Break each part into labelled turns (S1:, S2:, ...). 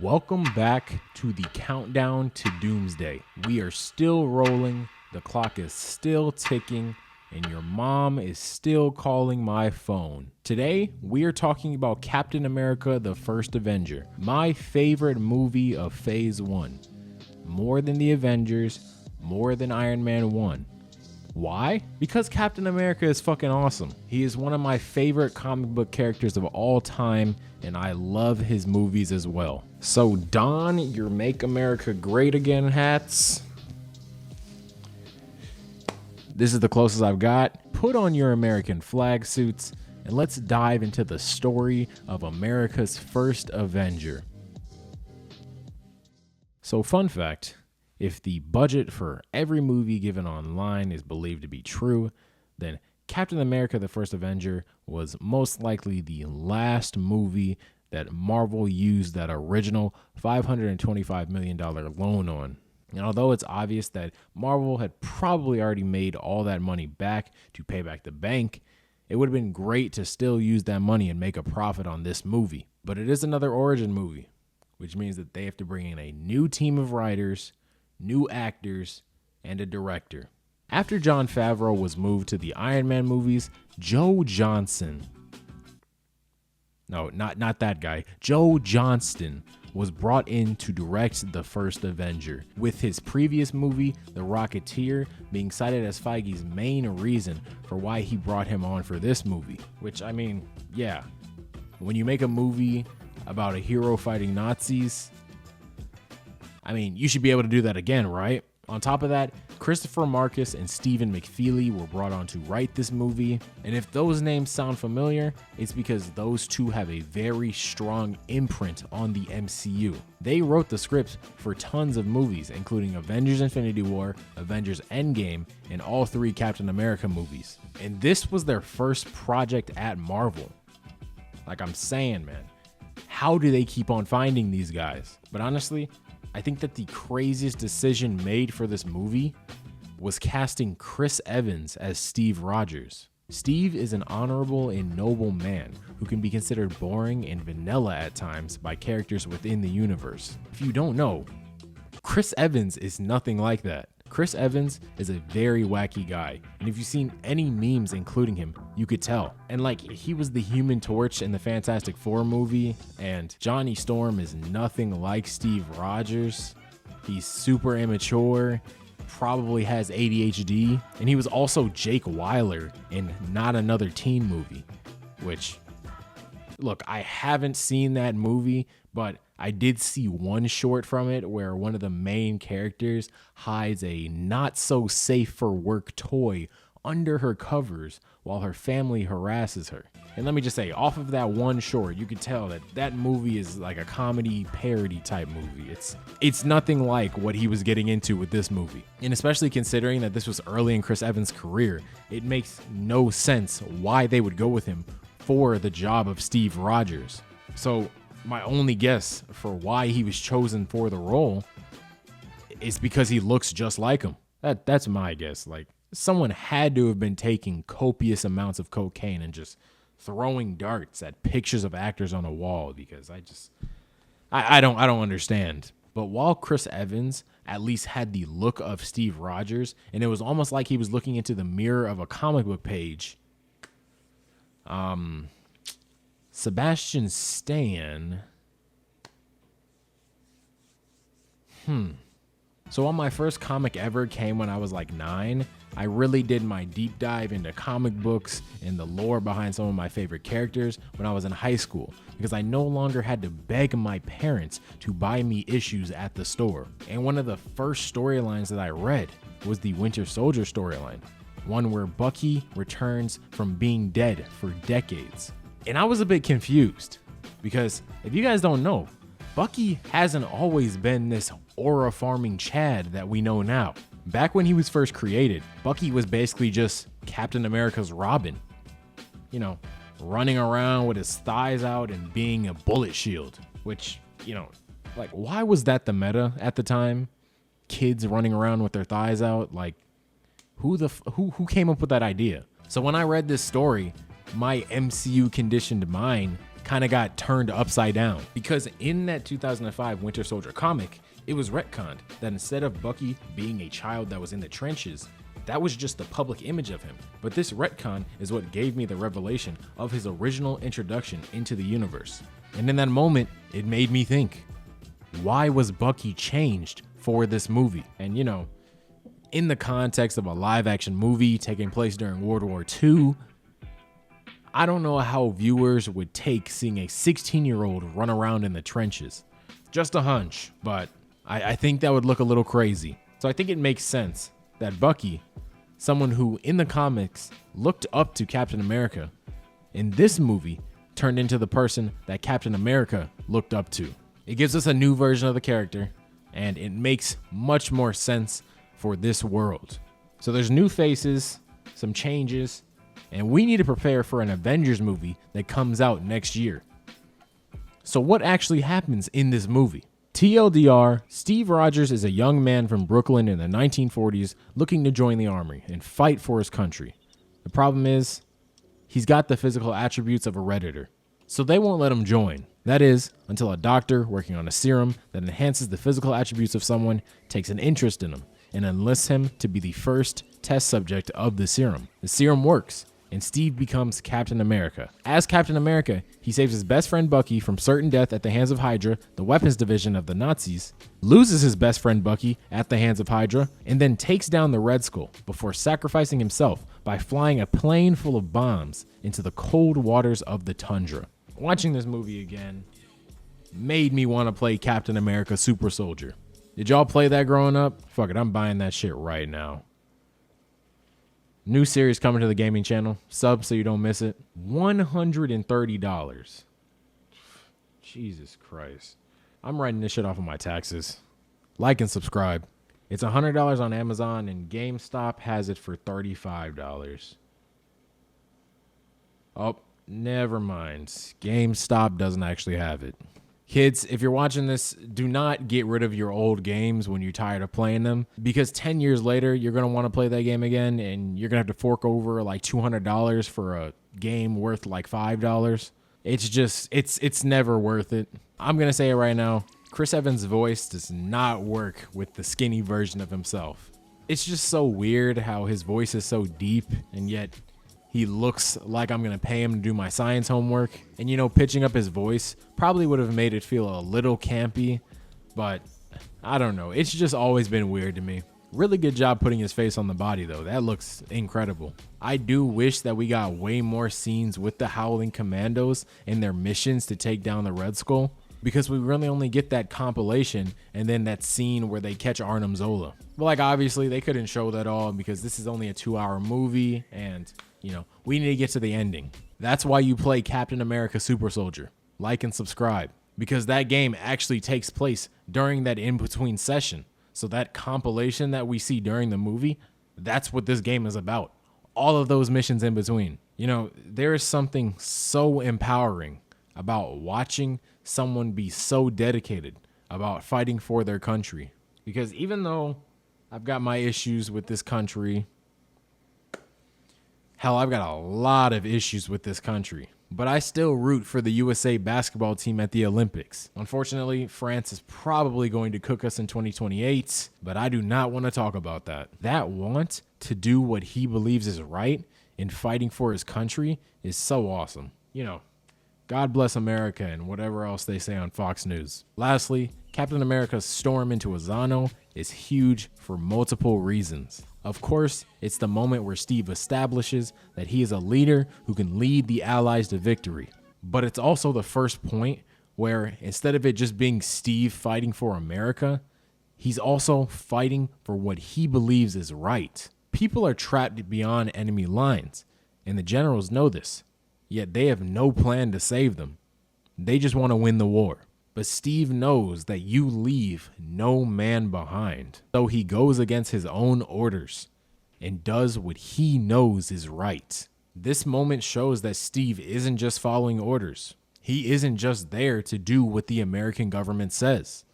S1: Welcome back to the countdown to doomsday. We are still rolling, the clock is still ticking, and your mom is still calling my phone. Today, we are talking about Captain America: The First Avenger, my favorite movie of Phase 1. More than the Avengers, more than Iron Man 1. Why? Because Captain America is fucking awesome. He is one of my favorite comic book characters of all time, and I love his movies as well. So don your Make America Great Again hats. This is the closest I've got. Put on your American flag suits, and let's dive into the story of America's first Avenger. So fun fact, if the budget for every movie given online is believed to be true, then Captain America: The First Avenger was most likely the last movie that Marvel used that original $525 million loan on. And although it's obvious that Marvel had probably already made all that money back to pay back the bank, it would have been great to still use that money and make a profit on this movie. But it is another origin movie, which means that they have to bring in a new team of writers, new actors, and a director. After Jon Favreau was moved to the Iron Man movies, Joe Johnston was brought in to direct The First Avenger, with his previous movie, The Rocketeer, being cited as Feige's main reason for why he brought him on for this movie. Which, I mean, yeah, when you make a movie about a hero fighting Nazis, I mean, you should be able to do that again, right? On top of that, Christopher Marcus and Stephen McFeely were brought on to write this movie. And if those names sound familiar, it's because those two have a very strong imprint on the MCU. They wrote the scripts for tons of movies, including Avengers Infinity War, Avengers Endgame, and all three Captain America movies. And this was their first project at Marvel. Like I'm saying, man, how do they keep on finding these guys? But honestly, I think that the craziest decision made for this movie was casting Chris Evans as Steve Rogers. Steve is an honorable and noble man who can be considered boring and vanilla at times by characters within the universe. If you don't know, Chris Evans is nothing like that. Chris Evans is a very wacky guy, and if you've seen any memes including him, you could tell. And like, he was the Human Torch in the Fantastic Four movie, and Johnny Storm is nothing like Steve Rogers. He's super immature, probably has ADHD, and he was also Jake Weiler in Not Another Teen Movie, which, look, I haven't seen that movie, but I did see one short from it where one of the main characters hides a not so safe for work toy under her covers while her family harasses her. And let me just say, off of that one short, you could tell that that movie is like a comedy parody type movie. It's nothing like what he was getting into with this movie. And especially considering that this was early in Chris Evans' career, it makes no sense why they would go with him for the job of Steve Rogers. So my only guess for why he was chosen for the role is because he looks just like him. That's my guess. Like, someone had to have been taking copious amounts of cocaine and just throwing darts at pictures of actors on a wall, because I don't understand. But while Chris Evans at least had the look of Steve Rogers, and it was almost like he was looking into the mirror of a comic book page, Sebastian Stan. So while my first comic ever came when I was like 9, I really did my deep dive into comic books and the lore behind some of my favorite characters when I was in high school, because I no longer had to beg my parents to buy me issues at the store. And one of the first storylines that I read was the Winter Soldier storyline, one where Bucky returns from being dead for decades. And I was a bit confused, because if you guys don't know, Bucky hasn't always been this aura farming Chad that we know now. Back when he was first created, Bucky was basically just Captain America's Robin. You know, running around with his thighs out and being a bullet shield, which, you know, like, why was that the meta at the time? Kids running around with their thighs out? Like, who came up with that idea? So when I read this story, my MCU conditioned mind kind of got turned upside down. Because in that 2005 Winter Soldier comic, it was retconned that instead of Bucky being a child that was in the trenches, that was just the public image of him. But this retcon is what gave me the revelation of his original introduction into the universe. And in that moment, it made me think, why was Bucky changed for this movie? And you know, in the context of a live action movie taking place during World War II, I don't know how viewers would take seeing a 16-year-old run around in the trenches. Just a hunch, but I think that would look a little crazy. So I think it makes sense that Bucky, someone who in the comics looked up to Captain America, in this movie turned into the person that Captain America looked up to. It gives us a new version of the character, and it makes much more sense for this world. So there's new faces, some changes, and we need to prepare for an Avengers movie that comes out next year. So what actually happens in this movie? TLDR, Steve Rogers is a young man from Brooklyn in the 1940s looking to join the army and fight for his country. The problem is, he's got the physical attributes of a Redditor, so they won't let him join. That is, until a doctor working on a serum that enhances the physical attributes of someone takes an interest in him and enlists him to be the first test subject of the serum. The serum works, and Steve becomes Captain America. As Captain America, he saves his best friend Bucky from certain death at the hands of Hydra, the weapons division of the Nazis, loses his best friend Bucky at the hands of Hydra, and then takes down the Red Skull before sacrificing himself by flying a plane full of bombs into the cold waters of the tundra. Watching this movie again made me want to play Captain America Super Soldier. Did y'all play that growing up? Fuck it, I'm buying that shit right now. New series coming to the gaming channel. Sub so you don't miss it. $130. Jesus Christ. I'm writing this shit off of my taxes. Like and subscribe. It's $100 on Amazon and GameStop has it for $35. Oh, never mind. GameStop doesn't actually have it. Kids, if you're watching this, do not get rid of your old games when you're tired of playing them, because 10 years later, you're going to want to play that game again, and you're going to have to fork over like $200 for a game worth like $5. It's just, it's never worth it. I'm going to say it right now. Chris Evans' voice does not work with the skinny version of himself. It's just so weird how his voice is so deep, and yet he looks like I'm going to pay him to do my science homework. And, you know, pitching up his voice probably would have made it feel a little campy, but I don't know. It's just always been weird to me. Really good job putting his face on the body, though. That looks incredible. I do wish that we got way more scenes with the Howling Commandos and their missions to take down the Red Skull, because we really only get that compilation and then that scene where they catch Arnim Zola. But, like, obviously, they couldn't show that all because this is only a 2-hour movie and, you know, we need to get to the ending. That's why you play Captain America Super Soldier. Like and subscribe, because that game actually takes place during that in-between session. So that compilation that we see during the movie, that's what this game is about. All of those missions in between. You know, there is something so empowering about watching someone be so dedicated about fighting for their country. Because even though I've got my issues with this country, hell, I've got a lot of issues with this country, but I still root for the USA basketball team at the Olympics. Unfortunately, France is probably going to cook us in 2028, but I do not want to talk about that. That want to do what he believes is right in fighting for his country is so awesome. You know, God bless America and whatever else they say on Fox News. Lastly, Captain America's storm into Azano is huge for multiple reasons. Of course, it's the moment where Steve establishes that he is a leader who can lead the Allies to victory. But it's also the first point where instead of it just being Steve fighting for America, he's also fighting for what he believes is right. People are trapped beyond enemy lines, and the generals know this, yet they have no plan to save them. They just want to win the war. But Steve knows that you leave no man behind. So he goes against his own orders and does what he knows is right. This moment shows that Steve isn't just following orders. He isn't just there to do what the American government says.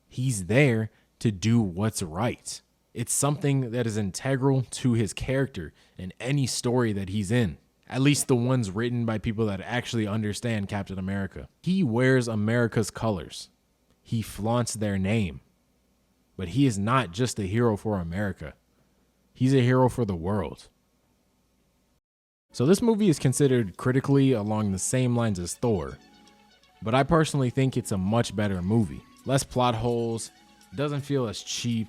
S1: He's there to do what's right. It's something that is integral to his character in any story that he's in. At least the ones written by people that actually understand Captain America. He wears America's colors. He flaunts their name. But he is not just a hero for America. He's a hero for the world. So this movie is considered critically along the same lines as Thor, but I personally think it's a much better movie. Less plot holes, doesn't feel as cheap,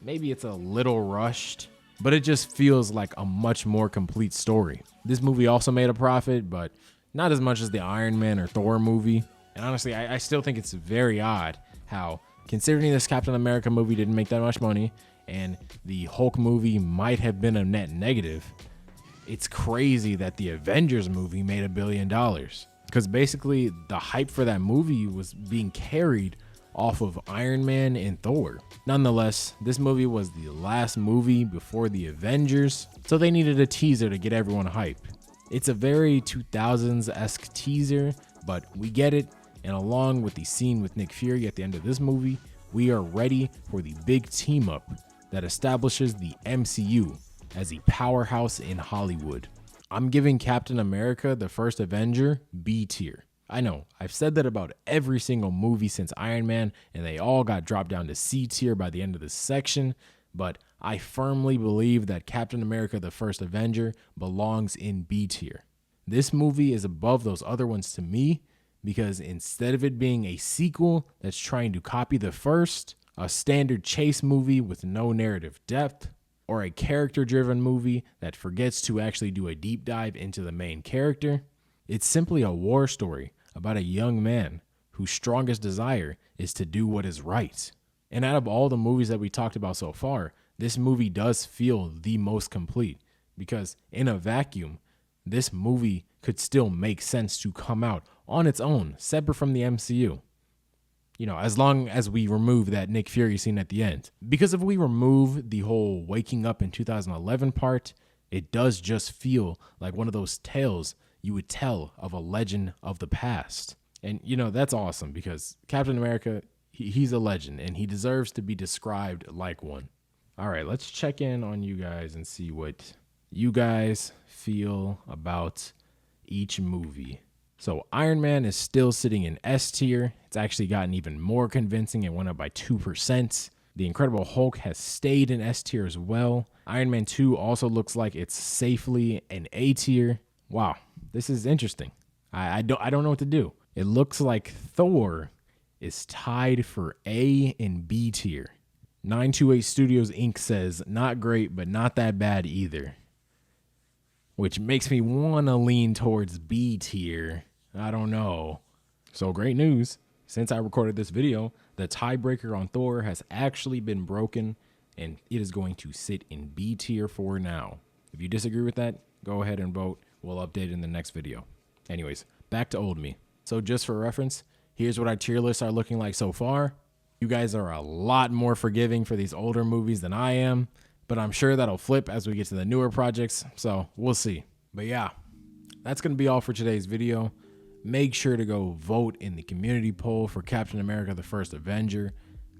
S1: maybe it's a little rushed, but it just feels like a much more complete story. This movie also made a profit, but not as much as the Iron Man or Thor movie. And honestly, I still think it's very odd how, considering this Captain America movie didn't make that much money, and the Hulk movie might have been a net negative, it's crazy that the Avengers movie made $1 billion. Because basically the hype for that movie was being carried off of Iron Man and Thor. Nonetheless, this movie was the last movie before the Avengers, so they needed a teaser to get everyone hype. It's a very 2000s-esque teaser, but we get it, and along with the scene with Nick Fury at the end of this movie, we are ready for the big team up that establishes the MCU as a powerhouse in Hollywood. I'm giving Captain America: The First Avenger B tier. I know, I've said that about every single movie since Iron Man, and they all got dropped down to C tier by the end of this section, but I firmly believe that Captain America: The First Avenger belongs in B tier. This movie is above those other ones to me because instead of it being a sequel that's trying to copy the first, a standard chase movie with no narrative depth, or a character-driven movie that forgets to actually do a deep dive into the main character, it's simply a war story about a young man whose strongest desire is to do what is right. And out of all the movies that we talked about so far, this movie does feel the most complete because in a vacuum, this movie could still make sense to come out on its own, separate from the MCU. You know, as long as we remove that Nick Fury scene at the end. Because if we remove the whole waking up in 2011 part, it does just feel like one of those tales you would tell of a legend of the past. And, you know, that's awesome because Captain America, he's a legend and he deserves to be described like one. All right, let's check in on you guys and see what you guys feel about each movie. So Iron Man is still sitting in S tier. It's actually gotten even more convincing. It went up by 2%. The Incredible Hulk has stayed in S tier as well. Iron Man 2 also looks like it's safely in A tier. Wow, this is interesting. I don't know what to do. It looks like Thor is tied for A and B tier. 928 Studios Inc. says, not great, but not that bad either. Which makes me want to lean towards B tier. I don't know. So great news. Since I recorded this video, the tiebreaker on Thor has actually been broken, and it is going to sit in B tier for now. If you disagree with that, go ahead and vote. We'll update it in the next video. Anyways, back to old me. So just for reference, here's what our tier lists are looking like so far. You guys are a lot more forgiving for these older movies than I am, but I'm sure that'll flip as we get to the newer projects, so we'll see. But yeah, that's going to be all for today's video. Make sure to go vote in the community poll for Captain America: The First Avenger.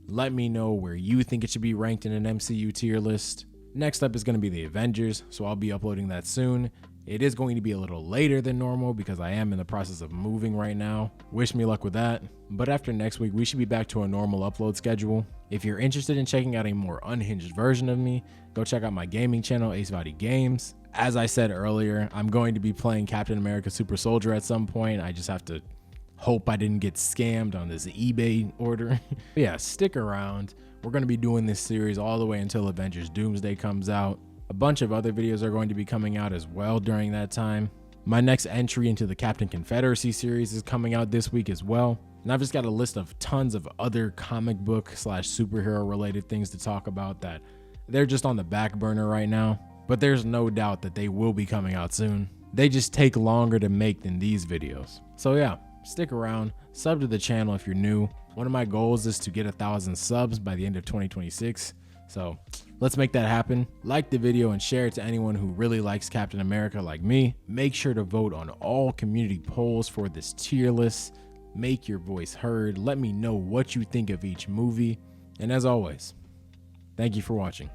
S1: Let me know where you think it should be ranked in an MCU tier list. Next up is going to be the Avengers, so I'll be uploading that soon. It is going to be a little later than normal because I am in the process of moving right now. Wish me luck with that. But after next week, we should be back to a normal upload schedule. If you're interested in checking out a more unhinged version of me, go check out my gaming channel, Ace Vadi Games. As I said earlier, I'm going to be playing Captain America Super Soldier at some point. I just have to hope I didn't get scammed on this eBay order. But yeah, stick around. We're going to be doing this series all the way until Avengers Doomsday comes out. A bunch of other videos are going to be coming out as well during that time. My next entry into the Captain Confederacy series is coming out this week as well. And I've just got a list of tons of other comic book / superhero related things to talk about that they're just on the back burner right now. But there's no doubt that they will be coming out soon. They just take longer to make than these videos. So yeah, stick around, sub to the channel if you're new. One of my goals is to get 1,000 subs by the end of 2026. So let's make that happen. Like the video and share it to anyone who really likes Captain America like me. Make sure to vote on all community polls for this tier list. Make your voice heard. Let me know what you think of each movie. And as always, thank you for watching.